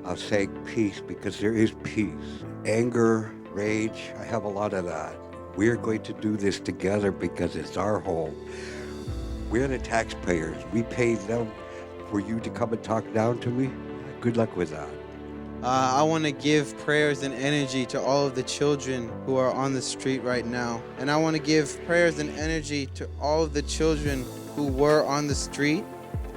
I'll say peace because there is peace. Anger, rage, I have a lot of that. We're going to do this together because it's our home. We're the taxpayers. We pay them for you to come and talk down to me. Good luck with that. I want to give prayers and energy to all of the children who are on the street right now. And I want to give prayers and energy to all of the children who were on the street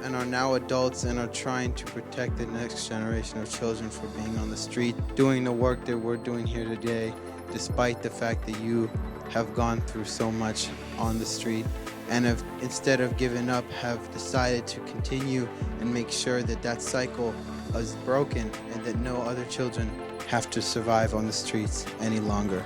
and are now adults and are trying to protect the next generation of children from being on the street, doing the work that we're doing here today, despite the fact that you have gone through so much on the street and have, instead of giving up, have decided to continue and make sure that that cycle is broken and that no other children have to survive on the streets any longer.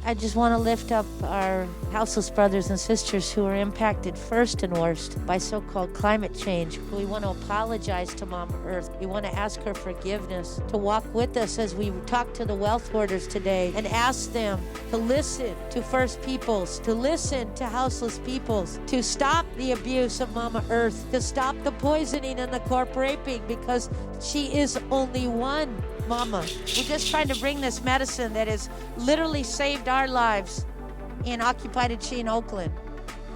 I just want to lift up our houseless brothers and sisters who are impacted first and worst by so-called climate change. We want to apologize to Mama Earth. We want to ask her forgiveness, to walk with us as we talk to the wealth hoarders today and ask them to listen to First Peoples, to listen to houseless peoples, to stop the abuse of Mama Earth, to stop the poisoning and the corp raping, because she is only one Mama. We're just trying to bring this medicine that has literally saved our lives in occupied Acheen, Oakland,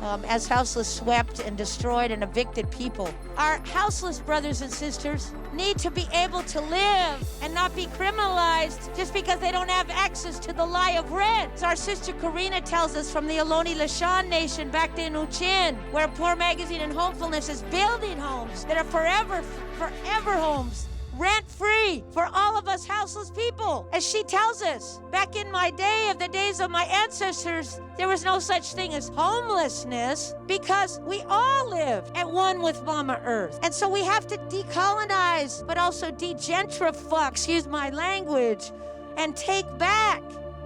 as houseless swept and destroyed and evicted people. Our houseless brothers and sisters need to be able to live and not be criminalized just because they don't have access to the lie of rent. As our sister Karina tells us from the Ohlone Lashan Nation back in Uchin, where Poor Magazine and Homefulness is building homes that are forever homes, rent-free for all of us houseless people. As she tells us, back in my day, of the days of my ancestors, there was no such thing as homelessness because we all live at one with Mama Earth. And so we have to decolonize, but also degentrify, excuse my language, and take back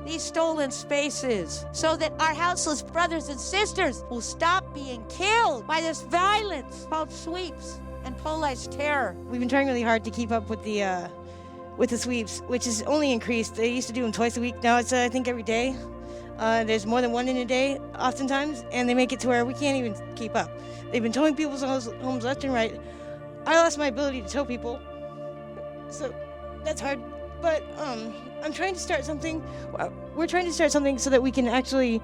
these stolen spaces so that our houseless brothers and sisters will stop being killed by this violence called sweeps and police terror. We've been trying really hard to keep up with the sweeps, which has only increased. They used to do them twice a week. Now it's, I think, every day. There's more than one in a day, oftentimes, and they make it to where we can't even keep up. They've been towing people's homes left and right. I lost my ability to tow people, so that's hard. But I'm trying to start something. We're trying to start something so that we can actually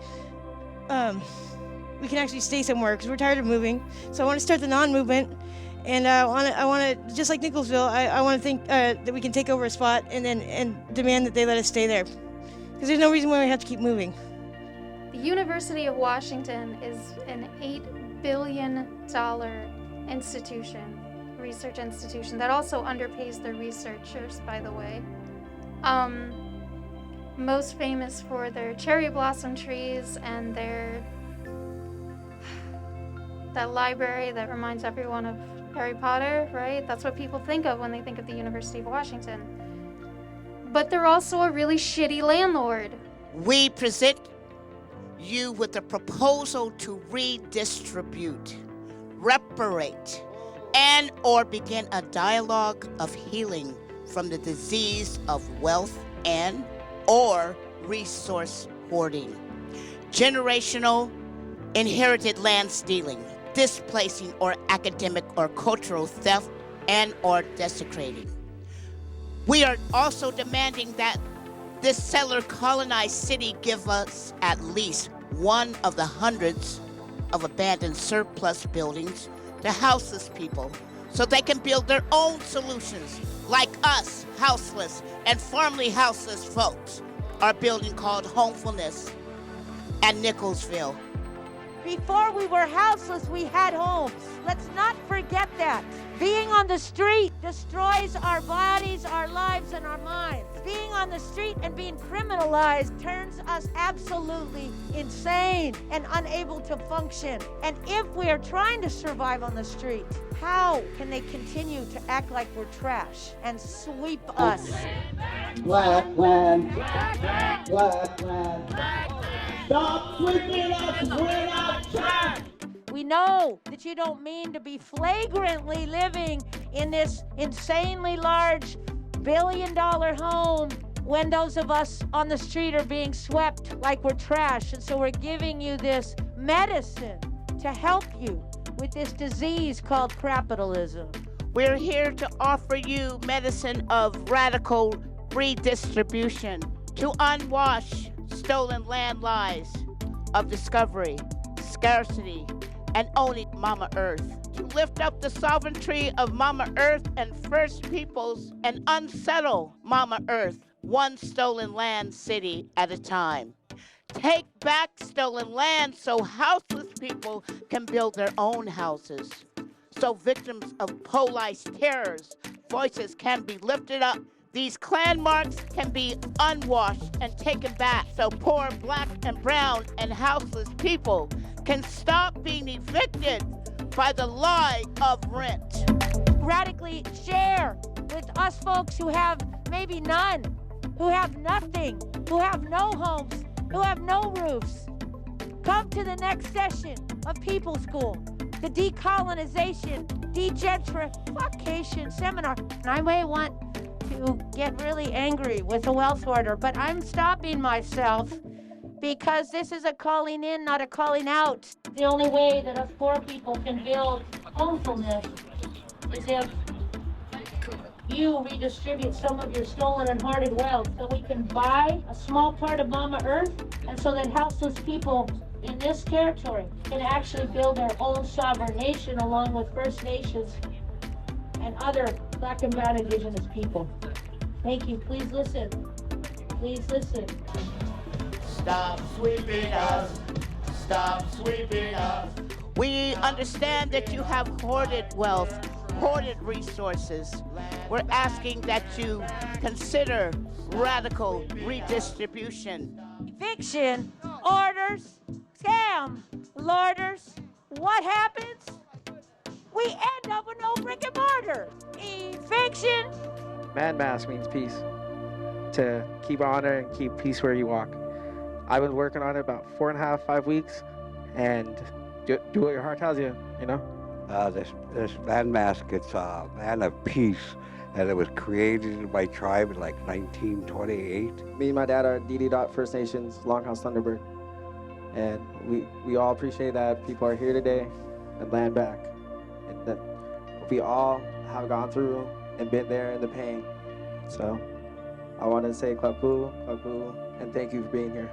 stay somewhere, because we're tired of moving. So I want to start the non-movement. And I want to, just like Nicholsville, I want to think that we can take over a spot and demand that they let us stay there, because there's no reason why we have to keep moving. The University of Washington is an $8 billion research institution that also underpays their researchers, by the way. Most famous for their cherry blossom trees and that library that reminds everyone of Harry Potter, right? That's what people think of when they think of the University of Washington. But they're also a really shitty landlord. We present you with a proposal to redistribute, reparate, and or begin a dialogue of healing from the disease of wealth and or resource hoarding, generational inherited land stealing, displacing or academic or cultural theft and or desecrating. We are also demanding that this settler colonized city give us at least one of the hundreds of abandoned surplus buildings to houseless people so they can build their own solutions, like us, houseless and formerly houseless folks, are building called Homefulness at Nicholsville. Before we were houseless, we had homes. Let's not forget that. Being on the street destroys our bodies, our lives, and our minds. Being on the street and being criminalized turns us absolutely insane and unable to function. And if we are trying to survive on the street, how can they continue to act like we're trash and sweep us? Black man, black man, stop sweeping us, we're not trash. We know that you don't mean to be flagrantly living in this insanely large billion-dollar home when those of us on the street are being swept like we're trash. And so we're giving you this medicine to help you with this disease called capitalism. We're here to offer you medicine of radical redistribution, to unwash stolen land lies of discovery, scarcity, and owning Mama Earth, to lift up the sovereignty of Mama Earth and First Peoples and unsettle Mama Earth, one stolen land city at a time. Take back stolen land so houseless people can build their own houses. So victims of police terrors, voices can be lifted up. These clan marks can be unwashed and taken back so poor black and brown and houseless people can stop being evicted by the lie of rent. Radically share with us folks who have maybe none, who have nothing, who have no homes, who have no roofs. Come to the next session of People School, the decolonization, degentrification seminar. And I may want to get really angry with the wealth order, but I'm stopping myself because this is a calling in, not a calling out. The only way that us poor people can build homefulness is if you redistribute some of your stolen and hoarded wealth so we can buy a small part of Mama Earth, and so that houseless people in this territory can actually build their own sovereign nation along with First Nations and other Black and Brown Indigenous people. Thank you. Please listen. Please listen. Stop sweeping us. Stop sweeping us. We understand that you have hoarded wealth, hoarded resources. We're asking that you consider radical redistribution. Eviction, orders, scam, lorders. What happens? We end up with no brick and mortar. Eviction. Man mask means peace. To keep honor and keep peace where you walk. I've been working on it about 4.5, 5 weeks, and do what your heart tells you, you know? This man mask, it's a man of peace, and it was created in my tribe in like 1928. Me and my dad are DD Dot First Nations, Longhouse Thunderbird, and we all appreciate that people are here today and land back, and that we all have gone through and been there in the pain. So I want to say Klapu, and thank you for being here.